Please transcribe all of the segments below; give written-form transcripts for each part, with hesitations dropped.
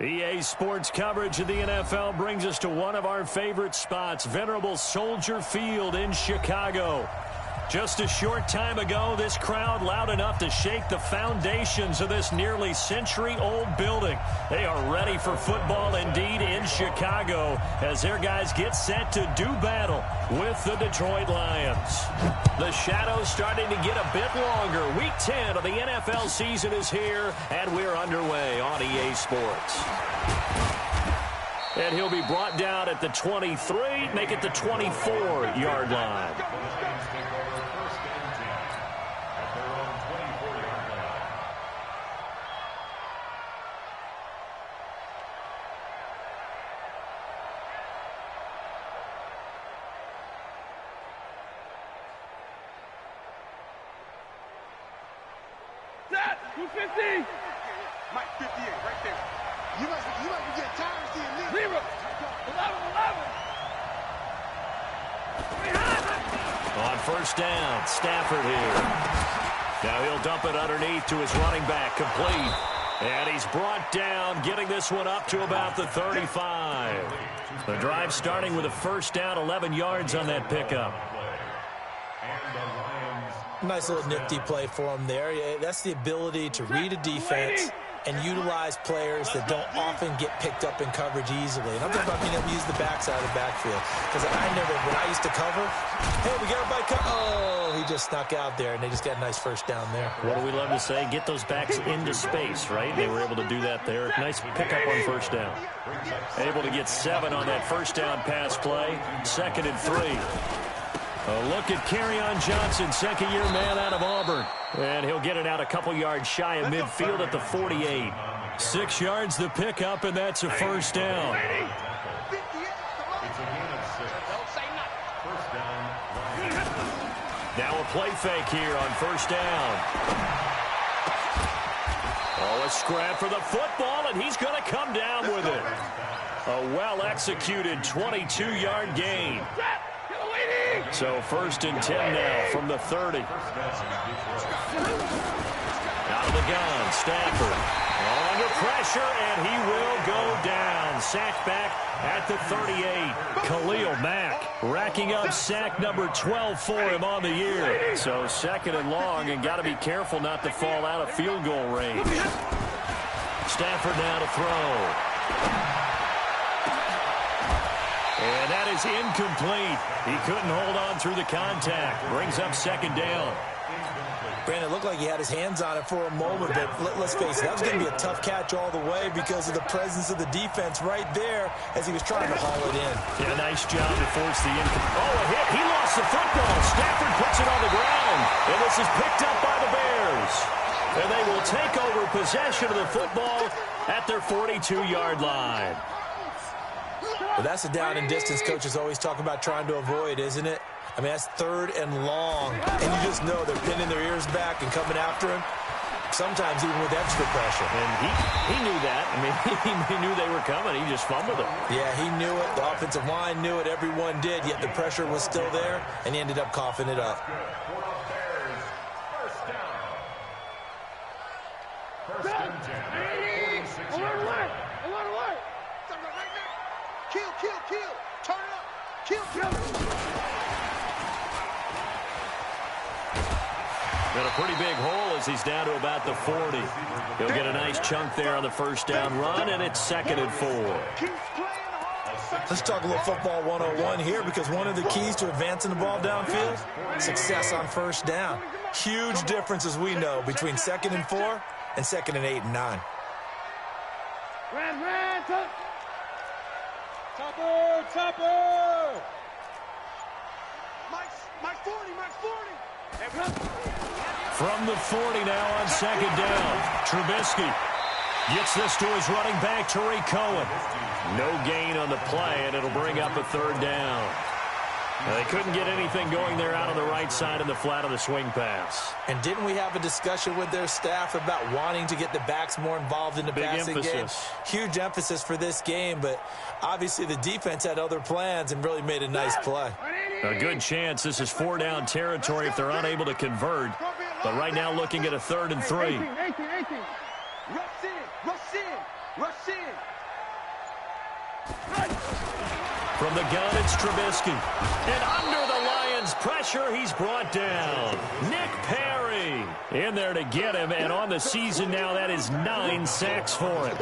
EA Sports coverage of the NFL brings us to one of our favorite spots, venerable Soldier Field in Chicago. Just a short time ago, this crowd loud enough to shake the foundations of this nearly century-old building. They are ready for football indeed in Chicago as their guys get set to do battle with the Detroit Lions. The shadows starting to get a bit longer. Week 10 of the NFL season is here, and we're underway on EA Sports. And he'll be brought down at the 23, make it the 24-yard line. Mike 58, right there. You might be getting tired of seeing me. 0, 11. On first down, Stafford here. Now he'll dump it underneath to his running back, complete. And he's brought down, getting this one up to about the 35. The drive starting with a first down, 11 yards on that pickup. Nice little nifty play for him there. That's the ability to read a defense and utilize players that don't often get picked up in coverage easily. And I'm talking about being able to use the backside of the backfield. Because when I used to cover, hey, we got everybody cover. Oh, he just snuck out there, and they just got a nice first down there. What do we love to say? Get those backs into space, right? They were able to do that there. Nice pickup on first down. Able to get 7 on that first down pass play. 2nd and 3. A look at Kerryon Johnson, second-year man out of Auburn. And he'll get it out a couple yards shy of midfield at the 48. 6 yards the pickup, and that's a first down. Now a play fake here on first down. Oh, a scrap for the football, and he's going to come down with it. A well-executed 22-yard gain. So 1st and 10 now from the 30. Out of the gun, Stafford. Under pressure, and he will go down. Sacked back at the 38. Khalil Mack racking up sack number 12 for him on the year. So 2nd and long, and got to be careful not to fall out of field goal range. Stafford now to throw. And that is incomplete. He couldn't hold on through the contact. Brings up 2nd down. Brandon, it looked like he had his hands on it for a moment, but let's face it, that was going to be a tough catch all the way because of the presence of the defense right there as he was trying to haul it in. Yeah, nice job to force the incomplete. Oh, a hit. He lost the football. Stafford puts it on the ground. And this is picked up by the Bears. And they will take over possession of the football at their 42-yard line. Well, that's a down and distance coaches always talk about trying to avoid, isn't it? I mean, that's 3rd and long, and you just know they're pinning their ears back and coming after him, sometimes even with extra pressure. And he knew that. I mean, he knew they were coming. He just fumbled it. Yeah, he knew it. The offensive line knew it. Everyone did, yet the pressure was still there, and he ended up coughing it up. Kill. Turn it up. Kill. Got a pretty big hole as he's down to about the 40. He'll get a nice chunk there on the first down run, and it's 2nd and 4. Let's talk a little football 101 here because one of the keys to advancing the ball downfield, success on first down. Huge difference, as we know, between 2nd and 4 and 2nd and 8 and 9. Topper! Mike 40! From the 40 now on 2nd down. Trubisky gets this to his running back, Tariq Cohen. No gain on the play, and it'll bring up a 3rd down. They couldn't get anything going there out on the right side in the flat of the swing pass. And didn't we have a discussion with their staff about wanting to get the backs more involved in the passing game? Huge emphasis for this game, but obviously the defense had other plans and really made a nice play. A good chance this is 4-down territory if they're unable to convert. But right now looking at a 3rd and 3. Rush in. Push in. From the gun, it's Trubisky. And under the Lions' pressure, he's brought down. Nick Perry in there to get him. And on the season now, that is 9 sacks for him.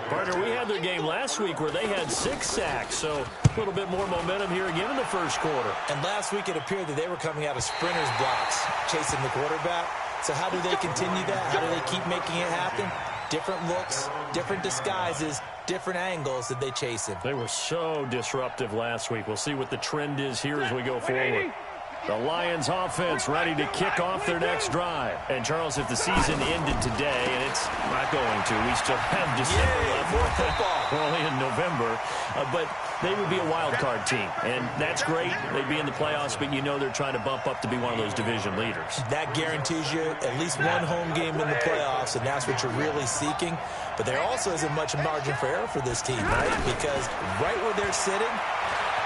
Partner, we had their game last week where they had 6 sacks. So a little bit more momentum here again in the first quarter. And last week it appeared that they were coming out of sprinters blocks, chasing the quarterback. So how do they continue that? How do they keep making it happen? Different looks, different disguises, different angles that they chase him. They were so disruptive last week. We'll see what the trend is here as we go forward. The Lions offense ready to kick off their next drive. And, Charles, if the season ended today, and it's not going to, we still have December left. More football. We're only in November. But they would be a wild card team. And that's great. They'd be in the playoffs, but you know they're trying to bump up to be one of those division leaders. That guarantees you at least one home game in the playoffs, and that's what you're really seeking. But there also isn't much margin for error for this team, right? Because right where they're sitting,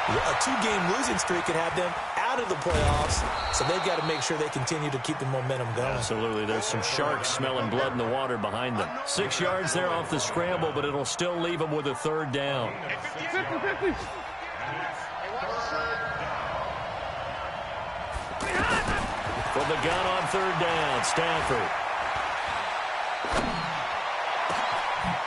a 2-game losing streak could have them out of the playoffs, so they've got to make sure they continue to keep the momentum going. Absolutely. There's some sharks smelling blood in the water behind them. 6 yards there off the scramble, but it'll still leave them with a 3rd down. From the gun on 3rd down, Stafford.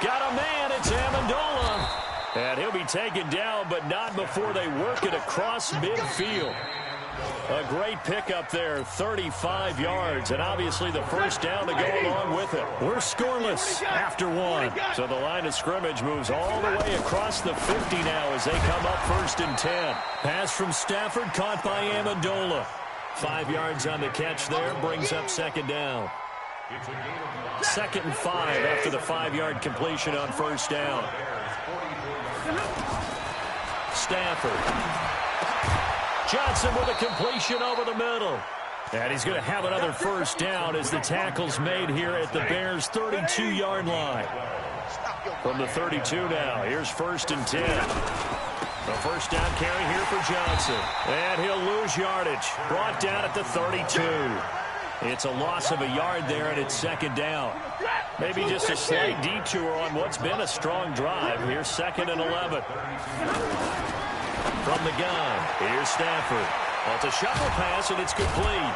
Got a man, it's Amendola. And he'll be taken down, but not before they work it across midfield. A great pickup there, 35 yards, and obviously the first down to go along with it. We're scoreless after 1. So the line of scrimmage moves all the way across the 50 now as they come up 1st and 10. Pass from Stafford caught by Amendola. 5 yards on the catch there, brings up 2nd down. 2nd and 5 after the 5-yard completion on 1st down. Stafford. Johnson with a completion over the middle. And he's going to have another 1st down as the tackle's made here at the Bears' 32-yard line. From the 32 now, here's 1st and 10. The 1st down carry here for Johnson. And he'll lose yardage. Brought down at the 32. It's a loss of a yard there, and it's 2nd down. Maybe just a slight detour on what's been a strong drive. Here's 2nd and 11. From the gun, here's Stafford. Well, it's a shuffle pass, and it's complete.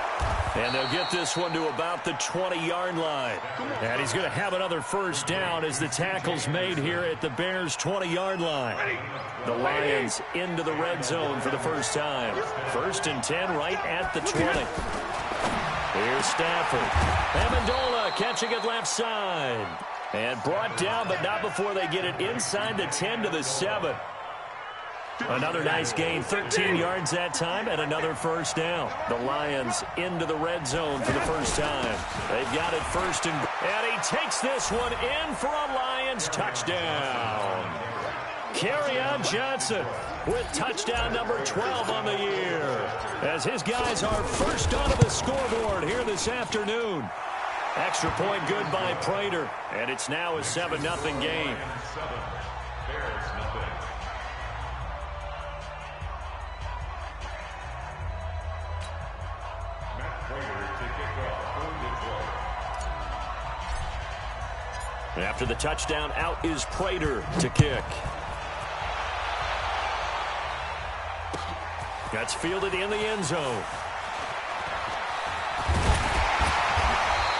And they'll get this one to about the 20-yard line. And he's going to have another 1st down as the tackle's made here at the Bears' 20-yard line. The Lions into the red zone for the first time. 1st and 10 right at the 20. Here's Stafford. Amendola catching it left side. And brought down, but not before they get it inside the 10 to the 7. Another nice gain, 13 yards that time, and another 1st down. The Lions into the red zone for the first time. They've got it 1st and he takes this one in for a Lions touchdown. Kerryon Johnson with touchdown number 12 on the year, as his guys are first onto the scoreboard here this afternoon. Extra point good by Prater, and it's now a 7-0 game. After the touchdown, out is Prater to kick. That's fielded in the end zone.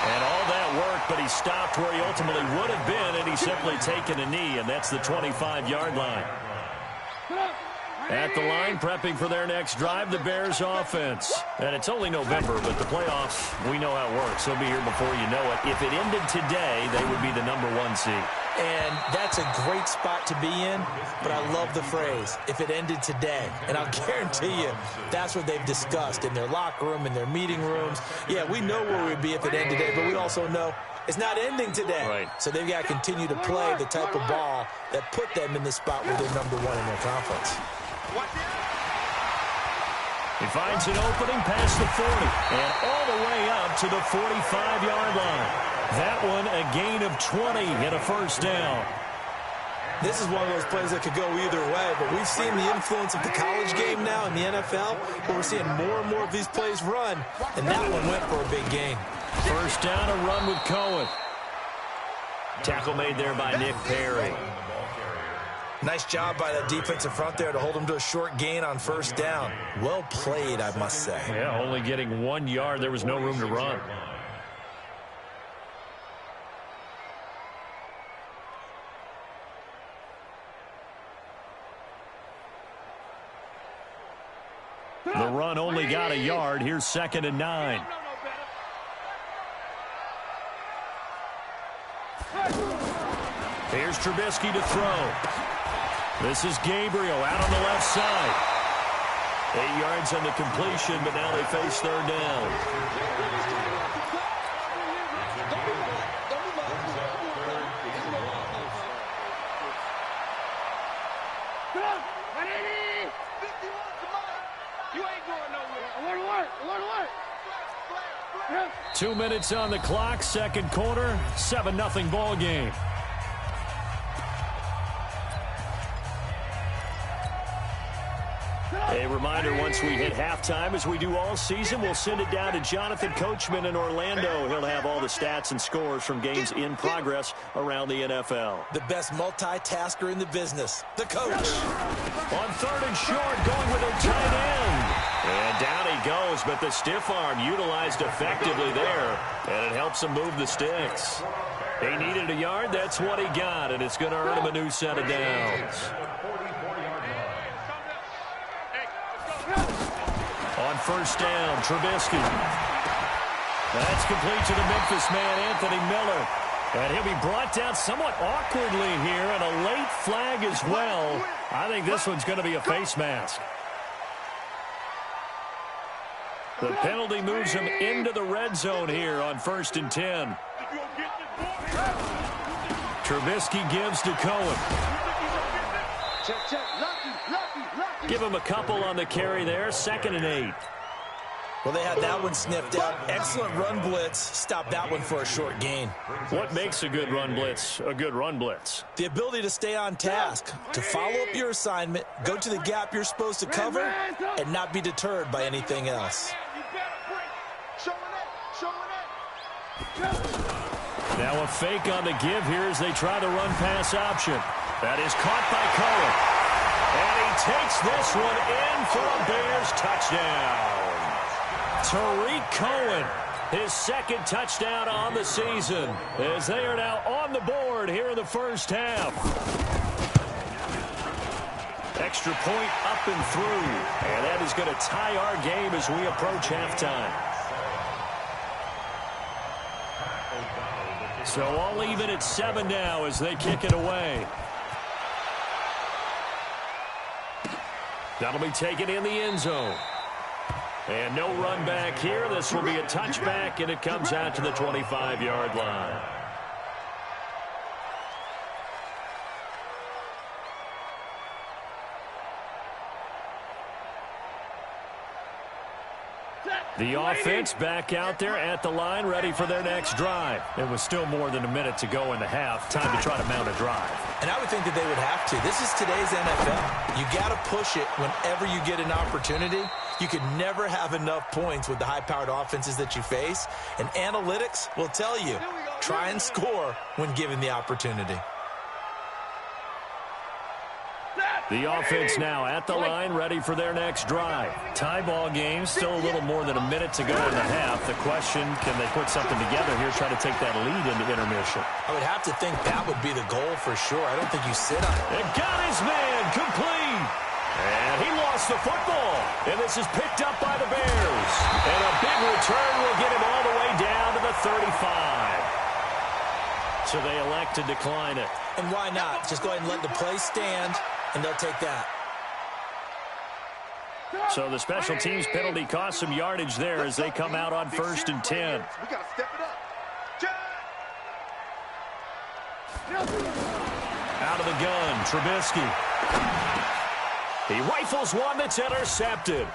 And all that work, but he stopped where he ultimately would have been, and he's simply taken a knee, and that's the 25-yard line. At the line, prepping for their next drive, the Bears offense. And it's only November, but the playoffs, we know how it works. They'll be here before you know it. If it ended today, they would be the number 1 seed. And that's a great spot to be in, but I love the phrase, if it ended today. And I'll guarantee you, that's what they've discussed in their locker room, in their meeting rooms. Yeah, we know where we'd be if it ended today, but we also know it's not ending today. Right. So they've got to continue to play the type of ball that put them in the spot where they're number 1 in their conference. He finds an opening past the 40 and all the way up to the 45-yard line. That one a gain of 20 and a 1st down. This is one of those plays that could go either way, but we've seen the influence of the college game now in the NFL, where we're seeing more and more of these plays run, and that one went for a big gain. 1st down, a run with Cohen. Tackle made there by Nick Perry. Nice job by the defensive front there to hold him to a short gain on first down. Well played, I must say. Yeah, only getting 1 yard. There was no room to run. The run only got a yard. Here's 2nd and 9. Here's Trubisky to throw. This is Gabriel out on the left side. 8 yards on the completion, but now they face 3rd down. You ain't going nowhere. I want to work. 2 minutes on the clock, 2nd quarter, 7-0 ball game. A reminder, once we hit halftime, as we do all season, we'll send it down to Jonathan Coachman in Orlando. He'll have all the stats and scores from games in progress around the NFL. The best multitasker in the business, the coach. On 3rd and short, going with their tight end. And down he goes, but the stiff arm utilized effectively there, and it helps him move the sticks. He needed a yard, that's what he got, and it's going to earn him a new set of downs. On 1st down, Trubisky. That's complete to the Memphis man, Anthony Miller. And he'll be brought down somewhat awkwardly here, and a late flag as well. I think this one's going to be a face mask. The penalty moves him into the red zone here on 1st and 10. Trubisky gives to Cohen. Give him a couple on the carry there. 2nd and 8. Well, they had that one sniffed out. Excellent run blitz. Stopped that one for a short gain. What makes a good run blitz a good run blitz? The ability to stay on task, to follow up your assignment, go to the gap you're supposed to cover, and not be deterred by anything else. Now a fake on the give here as they try the run-pass option. That is caught by Cohen. And he takes this one in for a Bears touchdown. Tariq Cohen, his 2nd touchdown on the season, as they are now on the board here in the first half. Extra point up and through, and that is going to tie our game as we approach halftime. So all even at 7 now as they kick it away. That'll be taken in the end zone. And no run back here. This will be a touchback, and it comes out to the 25-yard line. The offense back out there at the line, ready for their next drive. It was still more than a minute to go in the half. Time to try to mount a drive. And I would think that they would have to. This is today's NFL. You got to push it whenever you get an opportunity. You could never have enough points with the high-powered offenses that you face. And analytics will tell you, try and score when given the opportunity. The offense now at the line, ready for their next drive. Tie ball game, still a little more than a minute to go in the half. The question, can they put something together here, try to take that lead into intermission? I would have to think that would be the goal for sure. I don't think you sit on it. And got his man complete. And he lost the football. And this is picked up by the Bears. And a big return will get him all the way down to the 35. So they elect to decline it. And why not? Just go ahead and let the play stand, and they'll take that. So the special teams penalty cost some yardage there as they come out on 1st and 10. We got to step it up. Out of the gun, Trubisky. He rifles one that's intercepted.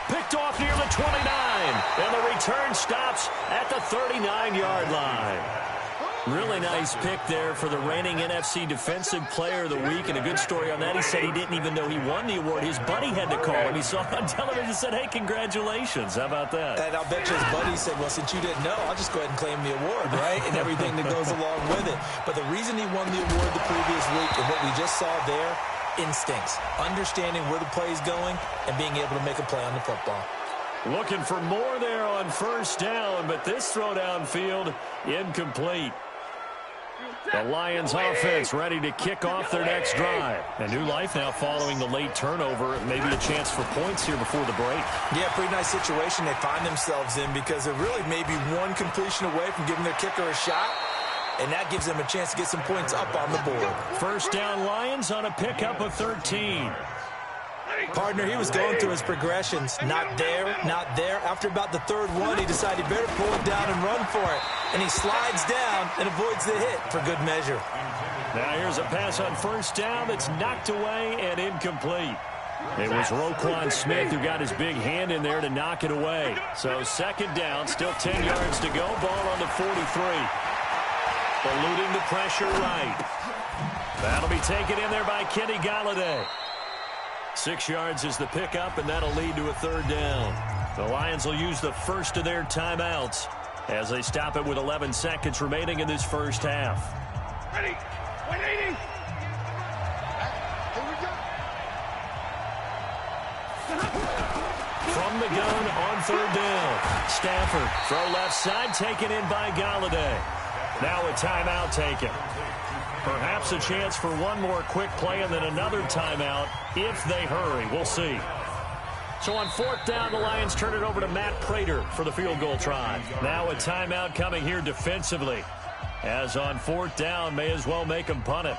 Picked off near the 29. And the return stops at the 39-yard line. Really nice pick there for the reigning NFC Defensive Player of the Week, and a good story on that. He said he didn't even know he won the award. His buddy had to call him. He saw it on television and said, hey, congratulations. How about that? And I'll bet you his buddy said, well, since you didn't know, I'll just go ahead and claim the award, right? And everything that goes along with it. But the reason he won the award the previous week and what we just saw there, instincts, understanding where the play is going and being able to make a play on the football. Looking for more there on first down, but this throw downfield incomplete. The Lions offense ready to kick off their next drive. A new life now following the late turnover. Maybe a chance for points here before the break. Yeah, pretty nice situation they find themselves in because they're really maybe one completion away from giving their kicker a shot. And that gives them a chance to get some points up on the board. First down Lions on a pickup of 13. Partner, he was going through his progressions. Not there, not there. After about the third one, he decided he better pull it down and run for it. And he slides down and avoids the hit for good measure. Now here's a pass on first down that's knocked away and incomplete. It was Roquan Smith who got his big hand in there to knock it away. So second down, still 10 yards to go. Ball on the 43. Eluding the pressure right. That'll be taken in there by Kenny Golladay. 6 yards is the pickup, and that'll lead to a third down. The Lions will use the first of their timeouts as they stop it with 11 seconds remaining in this first half. Ready. 180. Here we go. From the gun on third down. Stafford, throw left side, taken in by Golladay. Now a timeout taken. Perhaps a chance for one more quick play and then another timeout if they hurry. We'll see. So on fourth down, the Lions turn it over to Matt Prater for the field goal try. Now a timeout coming here defensively. As on fourth down, may as well make them punt it.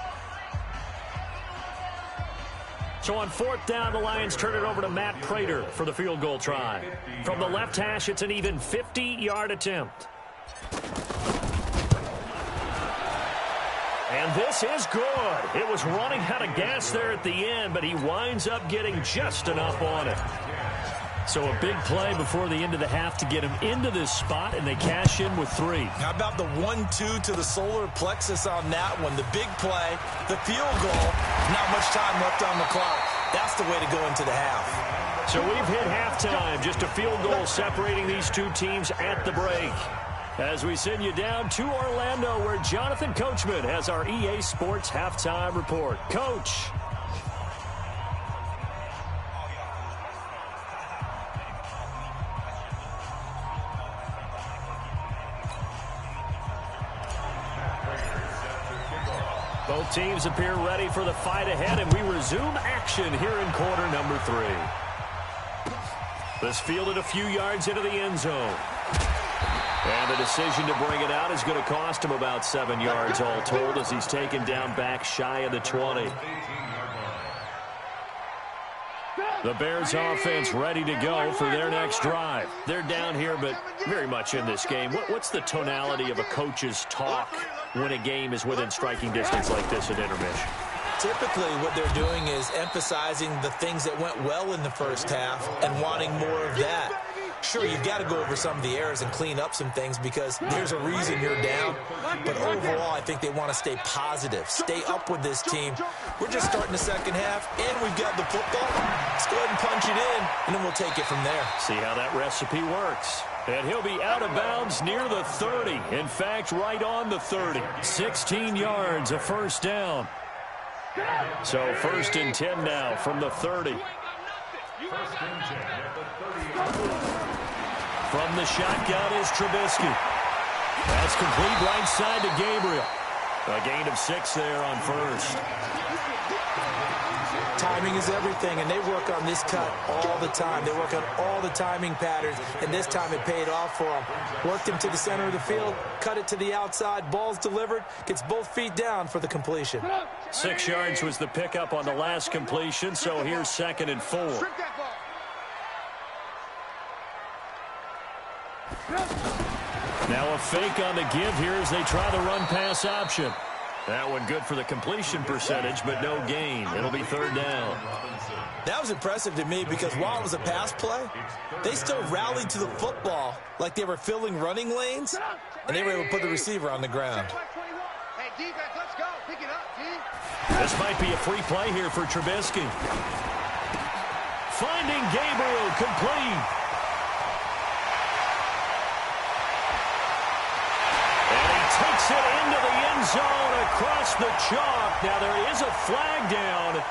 So on fourth down, the Lions turn it over to Matt Prater for the field goal try. From the left hash, it's an even 50-yard attempt. And this is good. It was running out of gas there at the end, but he winds up getting just enough on it. So a big play before the end of the half to get him into this spot, and they cash in with 3. How about the 1-2 to the solar plexus on that one? The big play, the field goal, not much time left on the clock. That's the way to go into the half. So we've hit halftime, just a field goal separating these two teams at the break. As we send you down to Orlando, where Jonathan Coachman has our EA Sports Halftime Report. Coach. Both teams appear ready for the fight ahead, and we resume action here in quarter number 3. This fielded a few yards into the end zone. And the decision to bring it out is going to cost him about 7 yards all told as he's taken down back shy of the 20. The Bears offense ready to go for their next drive. They're down here, but very much in this game. What's the tonality of a coach's talk when a game is within striking distance like this at intermission? Typically, what they're doing is emphasizing the things that went well in the first half and wanting more of that. Sure, you've got to go over some of the errors and clean up some things because there's a reason you're down. But overall, I think they want to stay positive, stay up with this team. We're just starting the second half, and we've got the football. Let's go ahead and punch it in, and then we'll take it from there. See how that recipe works. And he'll be out of bounds near the 30. In fact, right on the 30. 16 yards, a first down. So first and 10 now from the 30. From the shotgun is Trubisky. That's complete right side to Gabriel. A gain of 6 there on first. Timing is everything, and they work on this cut all the time. They work on all the timing patterns, and this time it paid off for them. Worked him to the center of the field, cut it to the outside, ball's delivered, gets both feet down for the completion. 6 yards was the pickup on the last completion, so here's 2nd and 4. Now a fake on the give here as they try the run-pass option. That one good for the completion percentage, but no gain. It'll be 3rd down. That was impressive to me because while it was a pass play, they still rallied to the football like they were filling running lanes, and they were able to put the receiver on the ground. defense. Let's go. Pick it up, team. This might be a free play here for Trubisky. Finding Gabriel complete. And he takes it into the end zone across the chalk. Now there is a flag down,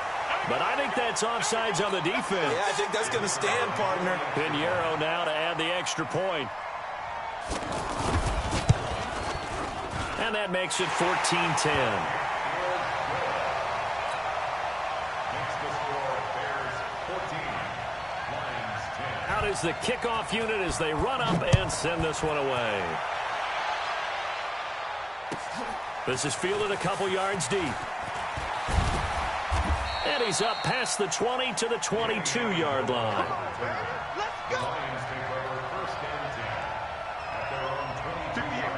but I think that's offsides on the defense. Yeah, I think that's going to stand, partner. Pinheiro now to add the extra point. And that makes it 14-10. Out is the kickoff unit as they run up and send this one away. This is fielded a couple yards deep. And he's up past the 20 to the 22-yard line. Let's go.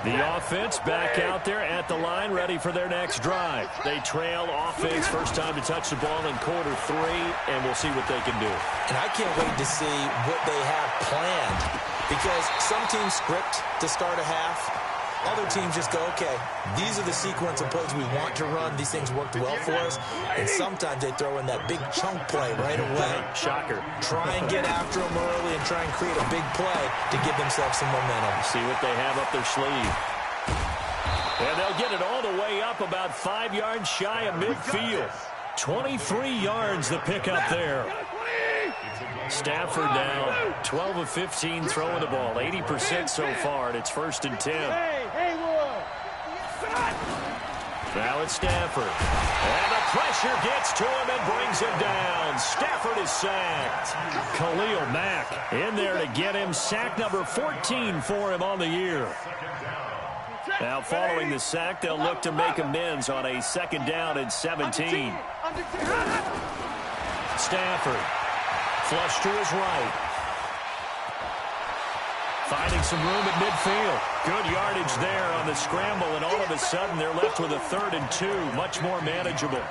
The offense back out there at the line, ready for their next drive. They trail offense, first time to touch the ball in quarter 3, and we'll see what they can do. And I can't wait to see what they have planned, because some teams script to start a half. Other teams just go, okay, these are the sequence of plays we want to run. These things worked well for us. And sometimes they throw in that big chunk play right away. Shocker. Try and get after them early and try and create a big play to give themselves some momentum. See what they have up their sleeve. And they'll get it all the way up about 5 yards shy of midfield. 23 yards the pickup there. Stafford now 12 of 15 throwing the ball, 80% so far, and it's 1st and 10. Now it's Stafford. And the pressure gets to him and brings him down. Stafford is sacked. Khalil Mack in there to get him. Sack number 14 for him on the year. Now following the sack, they'll look to make amends on a 2nd down and 17. Stafford. Flush to his right. Finding some room at midfield. Good yardage there on the scramble, and all of a sudden they're left with a 3rd and 2. Much more manageable.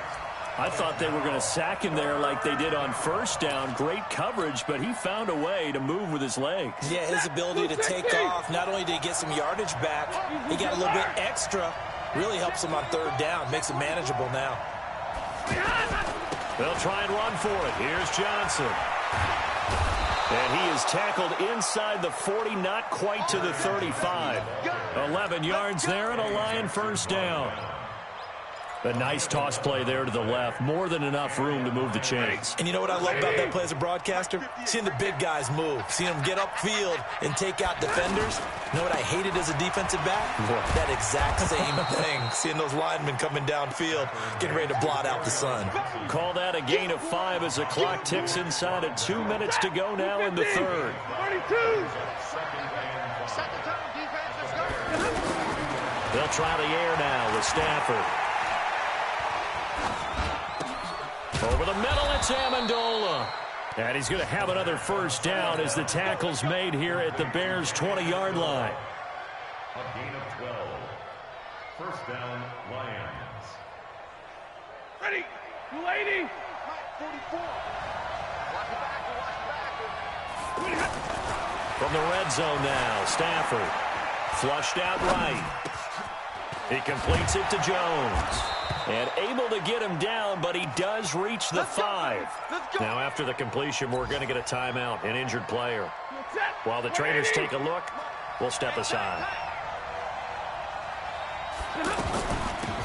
I thought they were going to sack him there like they did on 1st down. Great coverage, but he found a way to move with his legs. Yeah, his ability to take off, not only did he get some yardage back, he got a little bit extra. Really helps him on 3rd down. Makes it manageable now. They'll try and run for it. Here's Johnson. And he is tackled inside the 40, not quite to the 35. 11 yards there and a Lion 1st down. A nice toss play there to the left. More than enough room to move the chains. And you know what I love about that play as a broadcaster? Seeing the big guys move. Seeing them get upfield and take out defenders. You know what I hated as a defensive back? What? That exact same thing. Seeing those linemen coming downfield, getting ready to blot out the sun. Call that a gain of 5 as the clock ticks inside of 2 minutes to go now in the 3rd. 32. Second time, defense. Let's go. They'll try the air now with Stafford. Over the middle, it's Amendola. And he's going to have another 1st down as the tackle's made here at the Bears' 20-yard line. A gain of 12. 1st down, Lions. Ready. 280. 44. Watch the back. From the red zone now, Stafford. Flushed out right. He completes it to Jones. And able to get him down, but he does reach the 5. Now after the completion, we're going to get a timeout, an injured player. While the trainers take a look, we'll step aside.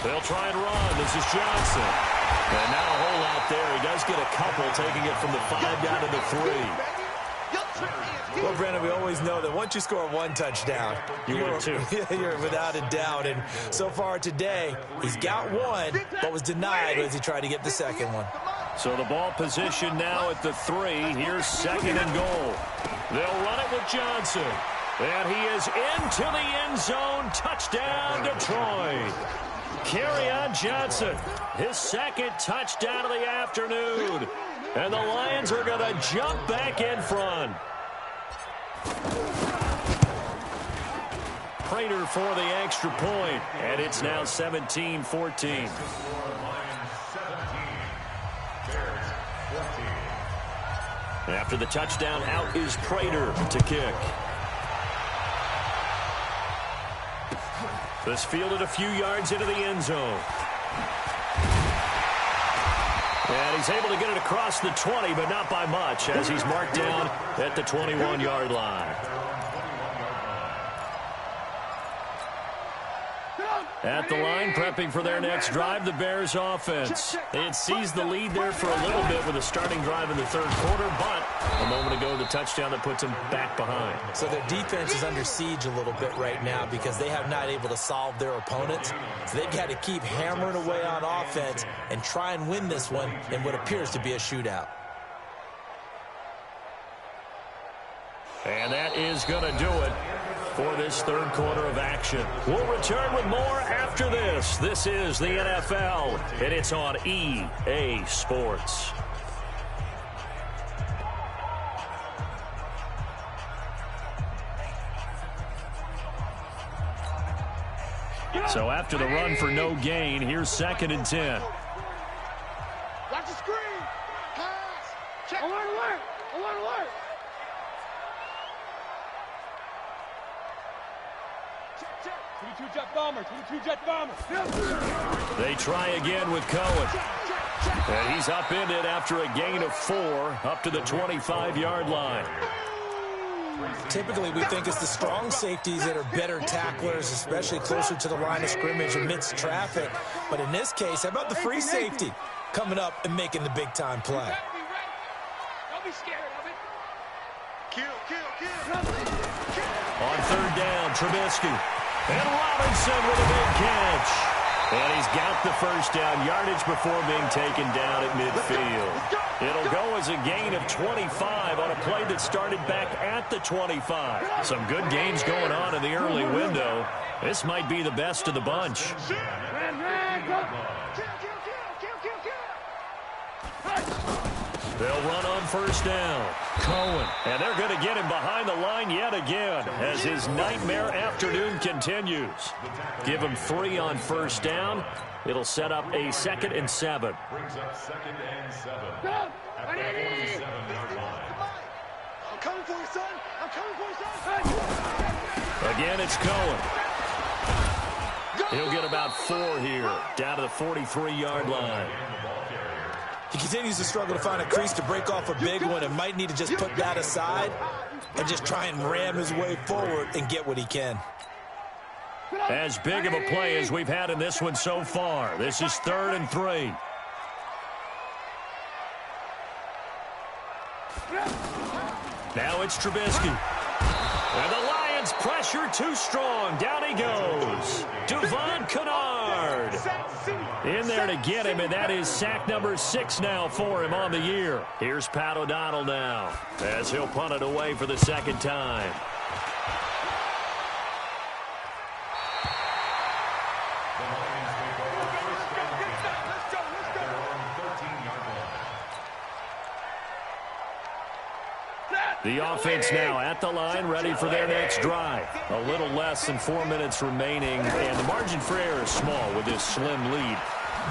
They'll try and run. This is Johnson. And now a hole out there. He does get a couple, taking it from the 5 down to the 3. Well, Brandon, we always know that once you score 1 touchdown, you're 2. You're without a doubt. And so far today, he's got 1, but was denied as he tried to get the 2nd one. So the ball position now at the 3. Here's 2nd and goal. They'll run it with Johnson. And he is into the end zone. Touchdown, Detroit. Kerryon Johnson, his 2nd touchdown of the afternoon. And the Lions are going to jump back in front. Prater for the extra point, and it's now 17-14. After the touchdown, out is Prater to kick. The This fielded a few yards into the end zone. And he's able to get it across the 20, but not by much, as he's marked down at the 21-yard line. At the line, prepping for their next drive, the Bears offense. They had seized the lead there for a little bit with a starting drive in the third quarter, but a moment ago, the touchdown that puts them back behind. So their defense is under siege a little bit right now because they have not able to solve their opponents. So they've got to keep hammering away on offense and try and win this one in what appears to be a shootout. And that is going to do it for this third quarter of action. We'll return with more after this. This is the NFL, and it's on EA Sports. So after the run for no gain, here's 2nd and 10. Watch the screen. Pass. Check. Alert, alert. Alert, alert. Check, check. 22 jet bomber. 22 jet bomber. They try again with Cohen. And he's upended after a gain of 4 up to the 25-yard line. Typically, we think it's the strong safeties that are better tacklers, especially closer to the line of scrimmage amidst traffic. But in this case, how about the free safety coming up and making the big-time play? Don't be scared of it. Kill. On 3rd down, Trubisky. And Robinson with a big catch. And he's got the first down yardage before being taken down at midfield. It'll go as a gain of 25 on a play that started back at the 25. Some good games going on in the early window. This might be the best of the bunch. They'll run on 1st down. Cohen. And they're going to get him behind the line yet again as his nightmare afternoon continues. Give him 3 on 1st down. It'll set up a 2nd and 7. Brings up 2nd and 7 at the 47-yard line. I'm coming for you, son. I'm coming for you, son. Again, it's Cohen. He'll get about 4 here, down to the 43-yard line. He continues to struggle to find a crease to break off a big one and might need to just put that aside and just try and ram his way forward and get what he can. As big of a play as we've had in this one so far. This is 3rd and 3. Now it's Trubisky. And the Lions pressure too strong. Down he goes. Devon Kennard in there to get him, and that is sack number 6 now for him on the year. Here's Pat O'Donnell now as he'll punt it away for the 2nd time. The offense now at the line, ready for their next drive. A little less than 4 minutes remaining, and the margin for error is small with this slim lead.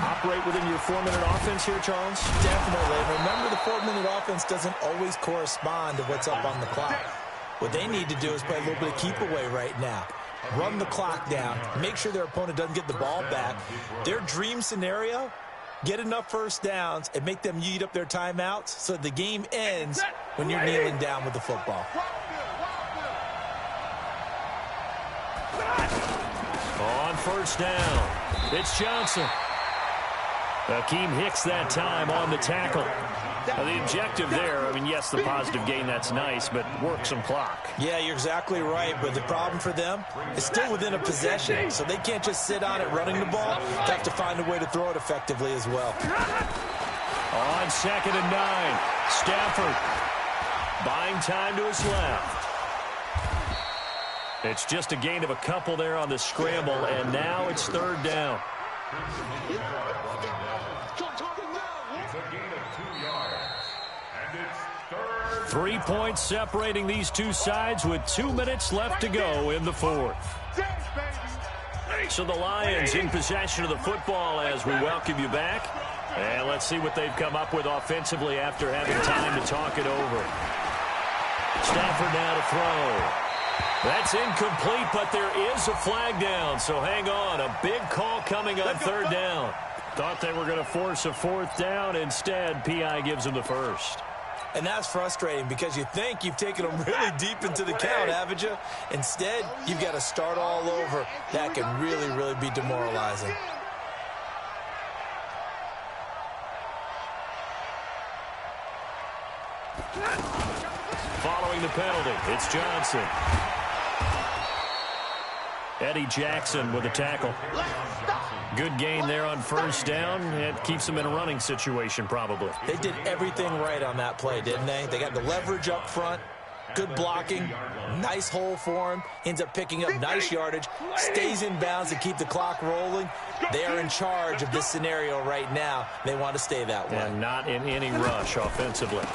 Operate within your 4-minute offense here, Charles? Definitely. Remember, the 4-minute offense doesn't always correspond to what's up on the clock. What they need to do is play a little bit of keep away right now. Run the clock down. Make sure their opponent doesn't get the ball back. Their dream scenario, get enough 1st downs and make them eat up their timeouts so the game ends when you're kneeling down with the football. On 1st down, it's Johnson. Akeem Hicks that time on the tackle. Now, the objective there, I mean, yes, the positive gain, that's nice, but work some clock. Yeah, you're exactly right, but the problem for them is still within a possession, so they can't just sit on it running the ball. They have to find a way to throw it effectively as well. On 2nd and 9, Stafford buying time to his left. It's just a gain of a couple there on the scramble, and now it's 3rd down. It's a gain of 2 yards. And it's 3rd. 3 points separating these two sides with 2 minutes left to go in the 4th. So the Lions in possession of the football as we welcome you back. And let's see what they've come up with offensively after having time to talk it over. Stafford now to throw. That's incomplete, but there is a flag down, so hang on. A big call coming on third down. Thought they were going to force a fourth down. Instead, P.I. gives them the first. And that's frustrating because you think you've taken them really deep into the count, haven't you? Instead, you've got to start all over. That can really, really be demoralizing. Following the penalty, it's Johnson. Eddie Jackson with a tackle. Good gain there on first down. It keeps them in a running situation, probably. They did everything right on that play, didn't they? They got the leverage up front, good blocking, nice hole for him, ends up picking up nice yardage, stays in bounds to keep the clock rolling. They are in charge of this scenario right now. They want to stay that way. And not in any rush offensively.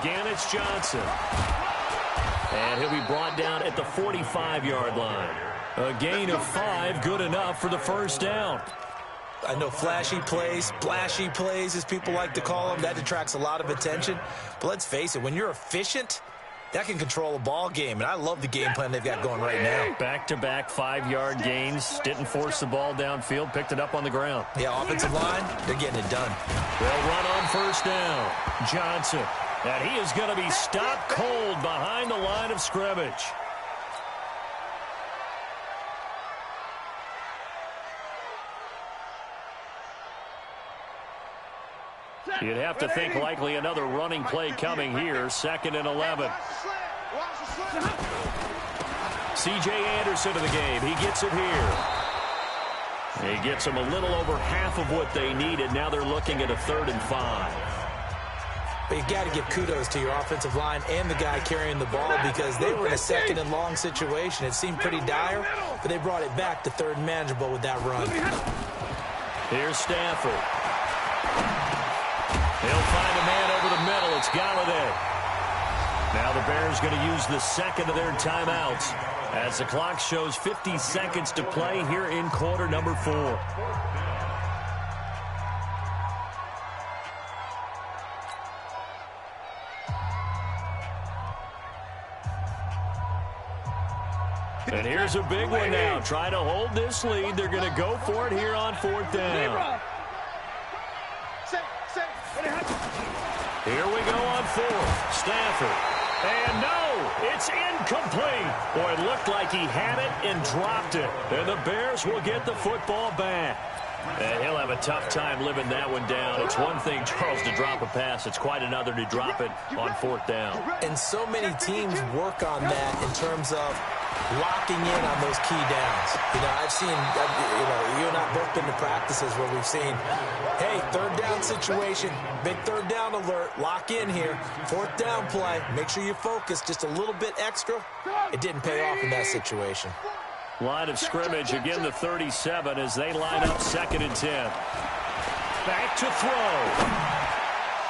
Again, it's Johnson. And he'll be brought down at the 45-yard line. A gain of 5, good enough for the first down. I know flashy plays, splashy plays, as people like to call them, that detracts a lot of attention. But let's face it, when you're efficient, that can control a ball game. And I love the game plan they've got going right now. Back-to-back 5-yard gains. Didn't force the ball downfield. Picked it up on the ground. Yeah, offensive line, they're getting it done. They'll run on first down. Johnson. And he is going to be stopped cold behind the line of scrimmage. You'd have to think likely another running play coming here. 2nd and 11. C.J. Anderson to the game. He gets it here. He gets them a little over half of what they needed. Now they're looking at a 3rd and 5. But you got to give kudos to your offensive line and the guy carrying the ball because they were in a 2nd and long situation. It seemed pretty dire, but they brought it back to 3rd and manageable with that run. Here's Stafford. He'll find a man over the middle. It's Galladay. Now the Bears going to use the 2nd of their timeouts as the clock shows 50 seconds to play here in quarter number 4. And here's a big one now. Trying to hold this lead. They're going to go for it here on 4th down. Here we go on 4th. Stafford. And no, it's incomplete. Boy, it looked like he had it and dropped it. And the Bears will get the football back. And he'll have a tough time living that one down. It's one thing, Charles, to drop a pass. It's quite another to drop it on 4th down. And so many teams work on that in terms of locking in on those key downs. You know, I've seen, you and I have both been to practices where we've seen, hey, 3rd down situation, big 3rd down alert, lock in here, 4th down play, make sure you focus just a little bit extra. It didn't pay off in that situation. Line of scrimmage, again the 37 as they line up 2nd and 10. Back to throw.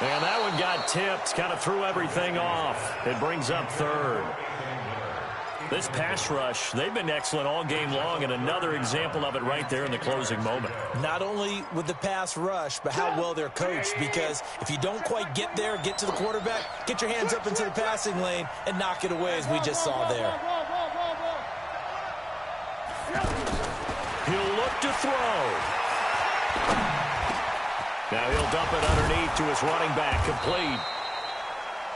And that one got tipped, kind of threw everything off. It brings up 3rd. This pass rush, they've been excellent all game long, and another example of it right there in the closing moment. Not only with the pass rush, but how well they're coached, because if you don't quite get there, get to the quarterback, get your hands up into the passing lane and knock it away as we just saw there. He'll look to throw. Now he'll dump it underneath to his running back, complete.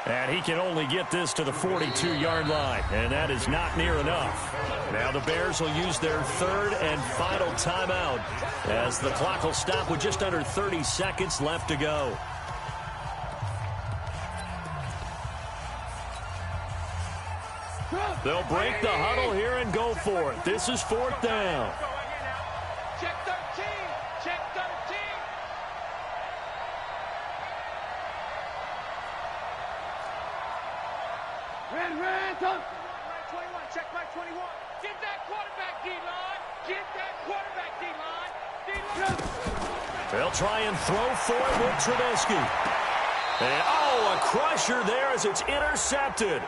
And he can only get this to the 42-yard line, and that is not near enough. Now the Bears will use their 3rd and final timeout as the clock will stop with just under 30 seconds left to go. They'll break the huddle here and go for it. This is 4th down. Check 13. Check 13. Red, up. Right 21, check right 21. Get that quarterback, D-line. Get that quarterback, D-line. They'll try and throw for it with Trubisky. And, a crusher there as it's intercepted.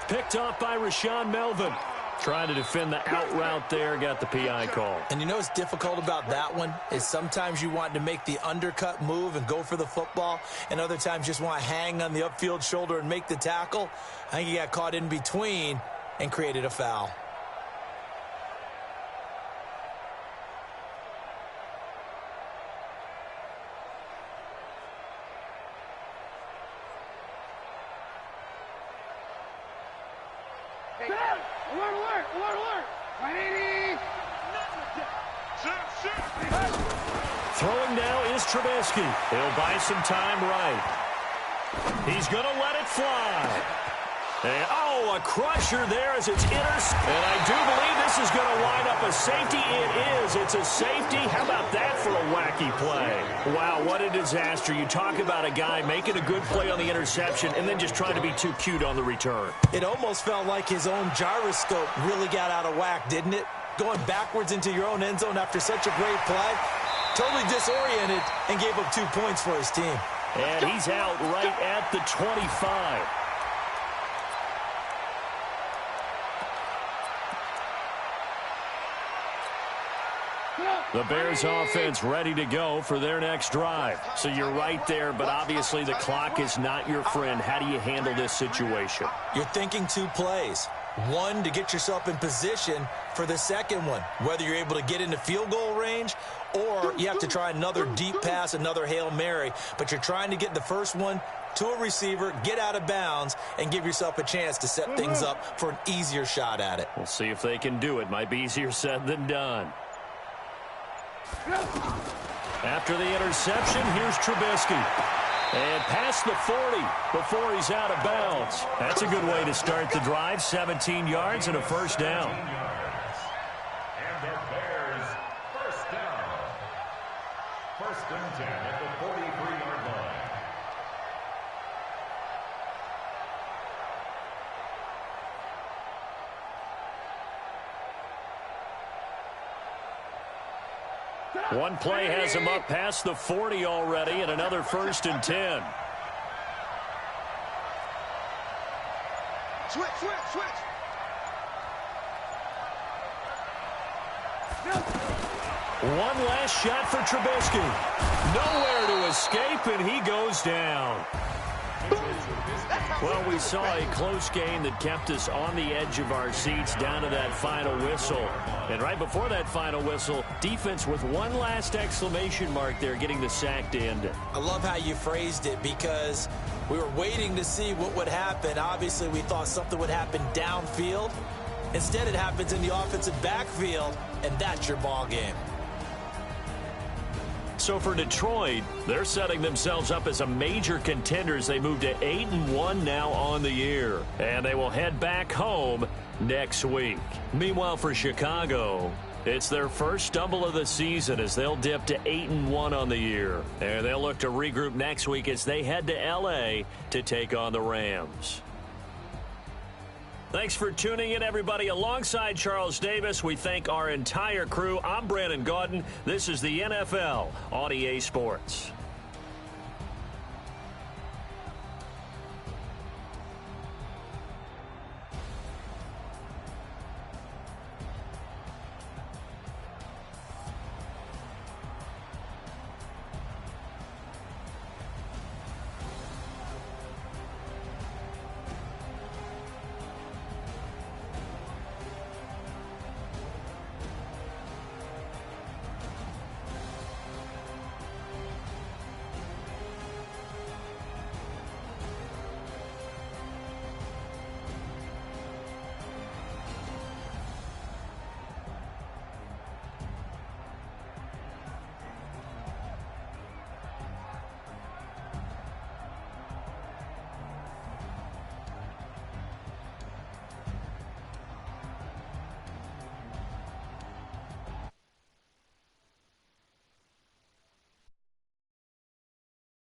Picked off by Rashaan Melvin. Trying to defend the out route there, got the PI call. And you know what's difficult about that one is sometimes you want to make the undercut move and go for the football, and other times just want to hang on the upfield shoulder and make the tackle. I think he got caught in between, and created a foul. Alert, alert, alert! 180! Throwing now is Trubisky. He'll buy some time right. He's going to let it fly. And, a crusher there as it's intercepted. And I do believe this is going to wind up a safety. It is. It's a safety. How about that for a wacky play? Wow, what a disaster. You talk about a guy making a good play on the interception and then just trying to be too cute on the return. It almost felt like his own gyroscope really got out of whack, didn't it? Going backwards into your own end zone after such a great play. Totally disoriented and gave up 2 points for his team. And he's out right at the 25. The Bears offense ready to go for their next drive. So you're right there, but obviously the clock is not your friend. How do you handle this situation? You're thinking 2 plays. One, to get yourself in position for the second one, whether you're able to get into field goal range or you have to try another deep pass, another Hail Mary. But you're trying to get the first one to a receiver, get out of bounds, and give yourself a chance to set things up for an easier shot at it. We'll see if they can do it. Might be easier said than done. After the interception, here's Trubisky. And past the 40 before he's out of bounds. That's a good way to start the drive. 17 yards and a first down. And the Bears first down. First and 10 at the 43-yard line. One play has him up past the 40 already, and another first and 10. Switch. One last shot for Trubisky. Nowhere to escape, and he goes down. Well, we saw a close game that kept us on the edge of our seats down to that final whistle. And right before that final whistle, defense with one last exclamation mark there, getting the sack to end it. I love how you phrased it because we were waiting to see what would happen. Obviously, we thought something would happen downfield. Instead, it happens in the offensive backfield, and that's your ball game. So for Detroit, they're setting themselves up as a major contender as they move to 8-1 now on the year. And they will head back home next week. Meanwhile, for Chicago, it's their first stumble of the season as they'll dip to 8-1 on the year. And they'll look to regroup next week as they head to L.A. to take on the Rams. Thanks for tuning in, everybody. Alongside Charles Davis, we thank our entire crew. I'm Brandon Gaudin. This is the NFL on EA Sports.